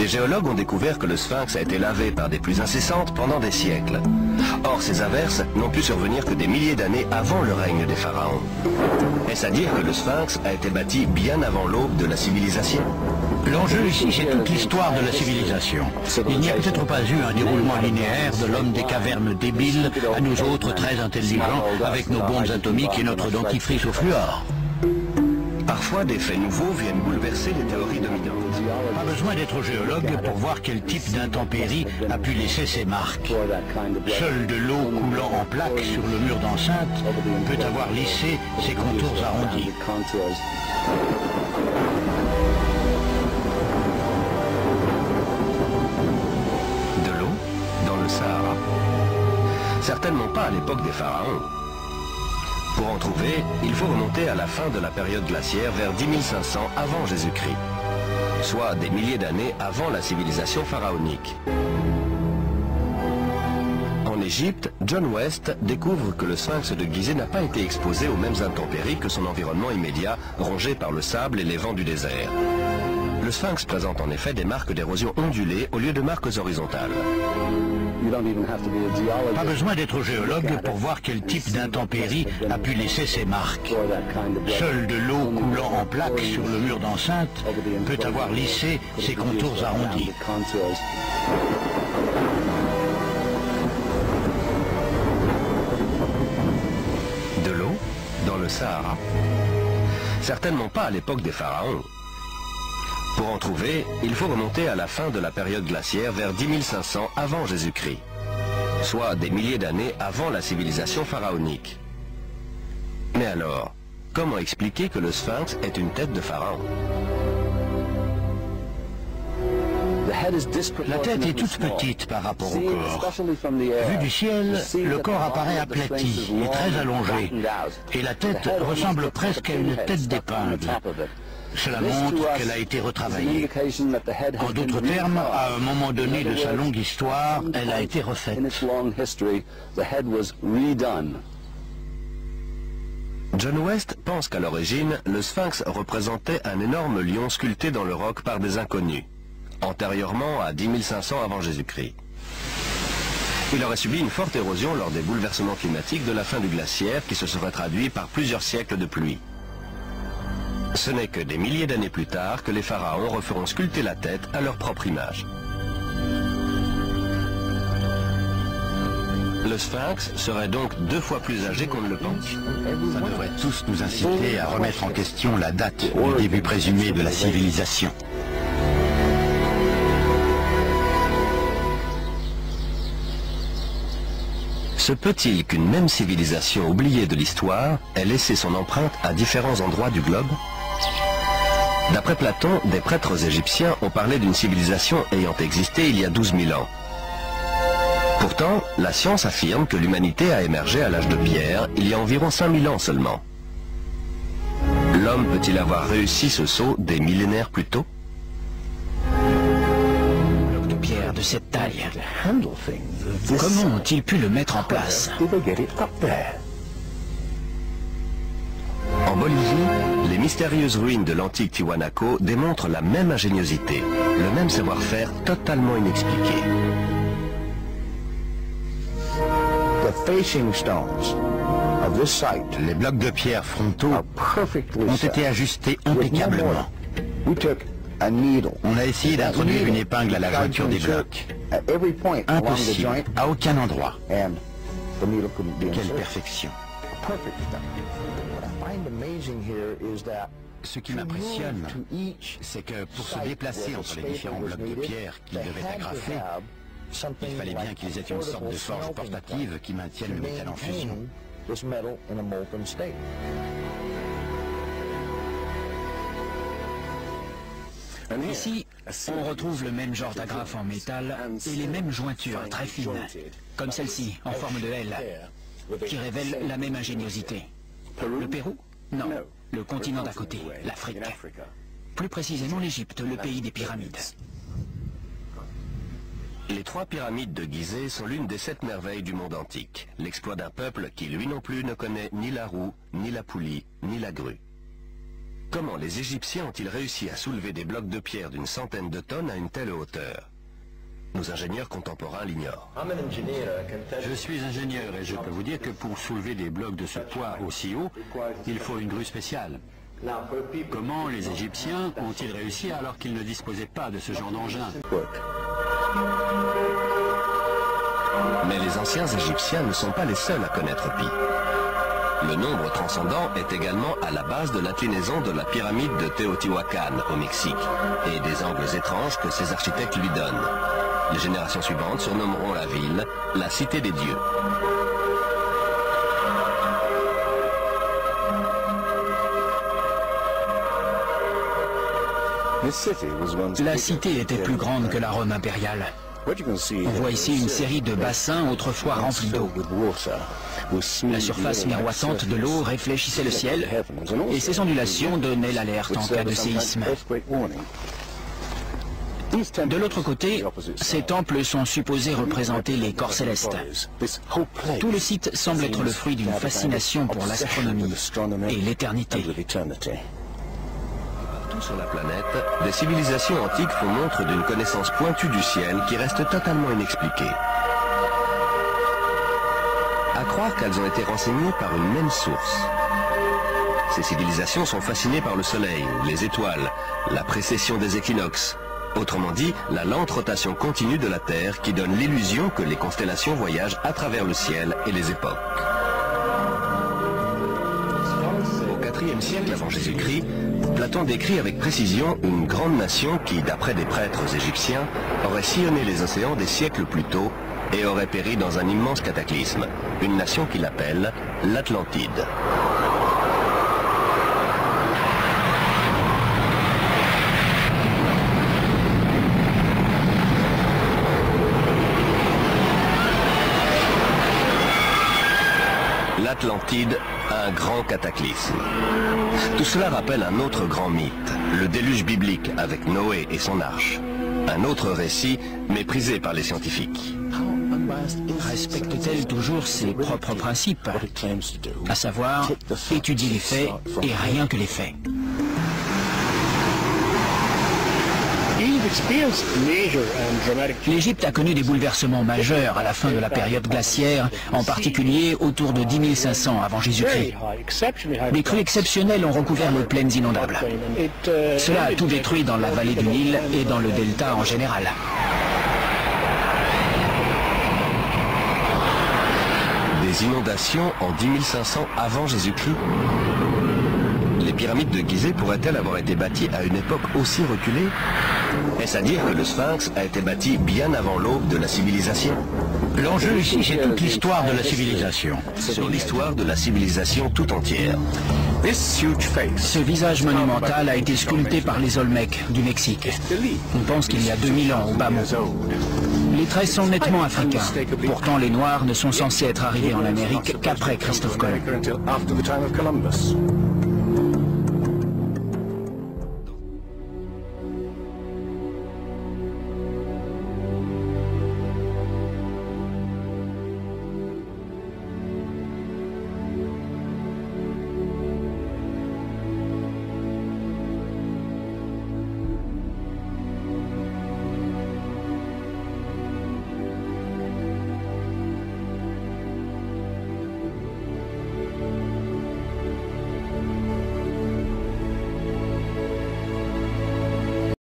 Les géologues ont découvert que le sphinx a été lavé par des pluies incessantes pendant des siècles. Or, ces averses n'ont pu survenir que des milliers d'années avant le règne des pharaons. Est-ce à dire que le sphinx a été bâti bien avant l'aube de la civilisation? L'enjeu ici, c'est toute l'histoire de la civilisation. Il n'y a peut-être pas eu un déroulement linéaire de l'homme des cavernes débile à nous autres très intelligents avec nos bombes atomiques et notre dentifrice au fluor. Parfois, des faits nouveaux viennent bouleverser les théories dominantes. Pas besoin d'être géologue pour voir quel type d'intempérie a pu laisser ses marques. Seule de l'eau coulant en plaques sur le mur d'enceinte peut avoir lissé ses contours arrondis. De l'eau dans le Sahara? Certainement pas à l'époque des pharaons. Pour en trouver, il faut remonter à la fin de la période glaciaire vers 10 500 avant Jésus-Christ, soit des milliers d'années avant la civilisation pharaonique. En Égypte, John West découvre que le sphinx de Gizeh n'a pas été exposé aux mêmes intempéries que son environnement immédiat, rongé par le sable et les vents du désert. Le sphinx présente en effet des marques d'érosion ondulées au lieu de marques horizontales. Pas besoin d'être géologue pour voir quel type d'intempérie a pu laisser ses marques. Seule de l'eau coulant en plaques sur le mur d'enceinte peut avoir lissé ses contours arrondis. De l'eau dans le Sahara? Certainement pas à l'époque des pharaons. Pour en trouver, il faut remonter à la fin de la période glaciaire vers 10 500 avant Jésus-Christ, soit des milliers d'années avant la civilisation pharaonique. Mais alors, comment expliquer que le sphinx est une tête de pharaon? La tête est toute petite par rapport au corps. Vu du ciel, le corps apparaît aplati et très allongé, et la tête ressemble presque à une tête d'épingle. Cela montre qu'elle a été retravaillée. En d'autres termes, à un moment donné de sa longue histoire, elle a été refaite. John West pense qu'à l'origine, le sphinx représentait un énorme lion sculpté dans le roc par des inconnus, antérieurement à 10 500 avant Jésus-Christ. Il aurait subi une forte érosion lors des bouleversements climatiques de la fin du glaciaire qui se seraient traduits par plusieurs siècles de pluie. Ce n'est que des milliers d'années plus tard que les pharaons referont sculpter la tête à leur propre image. Le sphinx serait donc 2 fois plus âgé qu'on ne le pense. Ça devrait tous nous inciter à remettre en question la date du début présumé de la civilisation. Se peut-il qu'une même civilisation oubliée de l'histoire ait laissé son empreinte à différents endroits du globe? D'après Platon, des prêtres égyptiens ont parlé d'une civilisation ayant existé il y a 12 000 ans. Pourtant, la science affirme que l'humanité a émergé à l'âge de pierre il y a environ 5000 ans seulement. L'homme peut-il avoir réussi ce saut des millénaires plus tôt? Bloc de pierre de cette taille. Comment ont-ils pu le mettre en place? En Bolivie, les mystérieuses ruines de l'antique Tiwanaku démontrent la même ingéniosité, le même savoir-faire totalement inexpliqué. Les blocs de pierre frontaux ont été ajustés impeccablement. On a essayé d'introduire une épingle à la jointure des blocs. Impossible, à aucun endroit. Quelle perfection. Ce qui m'impressionne, c'est que pour se déplacer entre les différents blocs de pierre qu'ils devaient agrafer, il fallait bien qu'ils aient une sorte de forge portative qui maintienne le métal en fusion. Ici, on retrouve le même genre d'agrafe en métal et les mêmes jointures très fines, comme celle-ci, en forme de L, qui révèle la même ingéniosité. Le Pérou? Non. Le continent d'à côté, l'Afrique. Plus précisément l'Égypte, le pays des pyramides. Les 3 pyramides de Gizeh sont l'une des 7 merveilles du monde antique, l'exploit d'un peuple qui lui non plus ne connaît ni la roue, ni la poulie, ni la grue. Comment les Égyptiens ont-ils réussi à soulever des blocs de pierre d'une centaine de tonnes à une telle hauteur? Nos ingénieurs contemporains l'ignorent. Je suis ingénieur et je peux vous dire que pour soulever des blocs de ce poids aussi haut, il faut une grue spéciale. Comment les Égyptiens ont-ils réussi alors qu'ils ne disposaient pas de ce genre d'engin? Mais les anciens Égyptiens ne sont pas les seuls à connaître Pi. Le nombre transcendant est également à la base de l'inclinaison de la pyramide de Teotihuacan au Mexique et des angles étranges que ses architectes lui donnent. Les générations suivantes surnommeront la ville la Cité des Dieux. La cité était plus grande que la Rome impériale. On voit ici une série de bassins autrefois remplis d'eau. La surface miroitante de l'eau réfléchissait le ciel et ces ondulations donnaient l'alerte en cas de séisme. De l'autre côté, ces temples sont supposés représenter les corps célestes. Tout le site semble être le fruit d'une fascination pour l'astronomie et l'éternité. Partout sur la planète, des civilisations antiques font montre d'une connaissance pointue du ciel qui reste totalement inexpliquée. À croire qu'elles ont été renseignées par une même source. Ces civilisations sont fascinées par le soleil, les étoiles, la précession des équinoxes. Autrement dit, la lente rotation continue de la Terre qui donne l'illusion que les constellations voyagent à travers le ciel et les époques. Au IVe siècle avant Jésus-Christ, Platon décrit avec précision une grande nation qui, d'après des prêtres égyptiens, aurait sillonné les océans des siècles plus tôt et aurait péri dans un immense cataclysme, une nation qu'il appelle l'Atlantide. L'Atlantide, un grand cataclysme. Tout cela rappelle un autre grand mythe, le déluge biblique avec Noé et son arche. Un autre récit méprisé par les scientifiques. Respecte-t-elle toujours ses propres principes, à savoir étudier les faits et rien que les faits? L'Égypte a connu des bouleversements majeurs à la fin de la période glaciaire, en particulier autour de 10 500 avant Jésus-Christ. Des crues exceptionnelles ont recouvert les plaines inondables. Cela a tout détruit dans la vallée du Nil et dans le delta en général. Des inondations en 10 500 avant Jésus-Christ? Les pyramides de Gizeh pourraient-elles avoir été bâties à une époque aussi reculée? Est-ce à dire que le Sphinx a été bâti bien avant l'aube de la civilisation? L'enjeu ici, c'est toute l'histoire de la civilisation. C'est l'histoire de la civilisation tout entière. Ce visage monumental a été sculpté par les Olmecs du Mexique. On pense qu'il y a 2000 ans au bas mot. Les traits sont nettement africains. Pourtant, les Noirs ne sont censés être arrivés en Amérique qu'après Christophe Colomb.